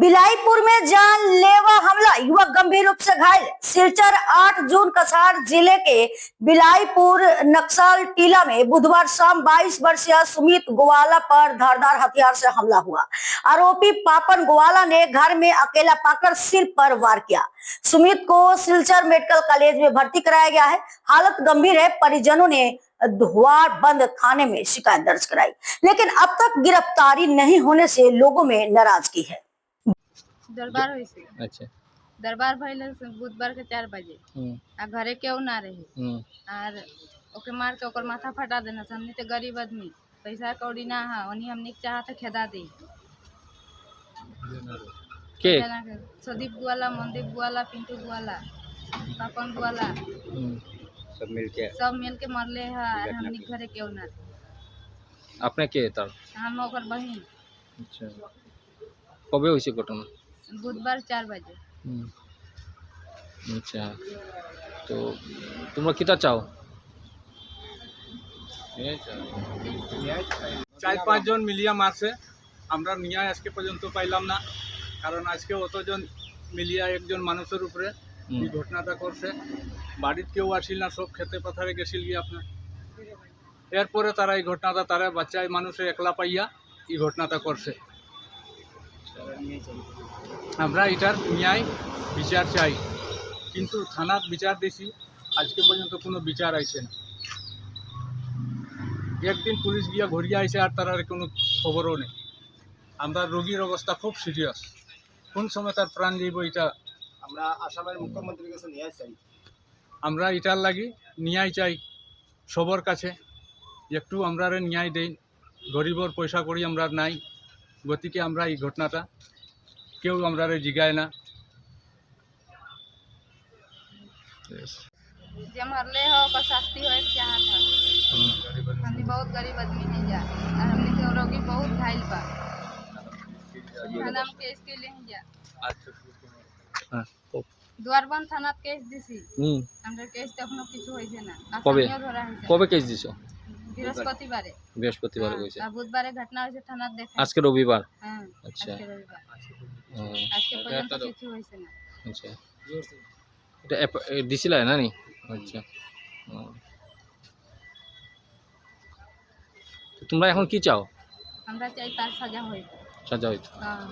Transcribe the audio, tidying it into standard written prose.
बिलाईपुर में जानलेवा हमला, युवक गंभीर रूप से घायल। सिलचर 8 जून कछार जिले के बिलाईपुर नक्सल टीला में बुधवार शाम 22 वर्षीय सुमित गोवाला पर धारदार हथियार से हमला हुआ। आरोपी पापन गोवाला ने घर में अकेला पाकर सिर पर वार किया। सुमित को सिलचर मेडिकल कॉलेज में भर्ती कराया गया है। हालत गंभीर है। परिजनों ने द्वार बंद थाने में शिकायत दर्ज कराई, लेकिन अब तक गिरफ्तारी नहीं होने से लोगों में नाराजगी है। दरबार होई से अच्छा दरबार भइल बुधवार के 4 बजे आ घरे केहू ना रहे और ओके मार के ओकर माथा फटा देना। हमनी तो गरीब आदमी, पैसा कौड़ी ना है, ओनी हमनी के चाहत खेदा दे के सदीप बुआला, मनदीप बुआला, पिंटू बुआला, पापन बुआला सब मिल के मरले है और हमनी के घरे केहू ना रहे। आपने के तार हम ओकर बहिन। अच्छा कबे होइसे घटना? बुधवार 4 बजे। अच्छा तो তোমরা কিটা চাও? 4-5 জন মিলিয়া মারছে। আমরা ন্যায় আজকে পর্যন্ত পাইলাম না, কারণ আজকে অতজন মিলিয়া একজন মানুষের উপরে এই ঘটনাটা করছে। বাড়িতে কেউ আসিল না, সব খেতে পাথারে গেছিল গিয়ে আপনার। এরপরে তারা এই ঘটনাটা তারা বাচ্চায় মানুষে একলা পাইয়া এই ঘটনাটা করছে। আমরা এটার ন্যায় বিচার চাই, কিন্তু থানাত বিচার দিছি, আজকে পর্যন্ত কোনো বিচার আইছে না। একদিন পুলিশ গিয়া ঘুরিয়ে আইছে আর তার কোনো খবরও নেই। আমরা রোগীর অবস্থা খুব সিরিয়াস, কোন সময় তার প্রাণ যাইব এটা আমরা আসামের মুখ্যমন্ত্রীর কাছে নিয়ে চাই। আমরা এটার লাগি ন্যায় চাই সবার কাছে, একটু আমরা ন্যায় দেই। গরিবর পয়সা করি আমরা নাই, গতিকে আমরা এই ঘটনাটা কেউ আমরা জিগায় না। जे मरले हो ओकर शास्ति होए के चाहत है। हमनी बहुत गरीब आदमी नहीं जा और हमनी के रोगी बहुत घायल बा। थाना में केस के ले जा হ্যাঁ द्वार बंद थाना केस दिसी। हमरा केस तखनो কিছু হইছে না। কবে আসামিও ধরা হইছে। কবে কেস দিছো? বৃহস্পতিবারে। বৃহস্পতিবার হইছে। আর বুধবারে ঘটনা হইছে থানা দেখে। আজকে রবিবার। হ্যাঁ আচ্ছা আজকে রবিবার। হুম, আজকে পর্যন্ত কিছু হইছে না। আচ্ছা এটা দিছিলা না নি? আচ্ছা তো তোমরা এখন কি চাও? আমরা চাই তার সাজা হইবে। সাজা হইতো। হ্যাঁ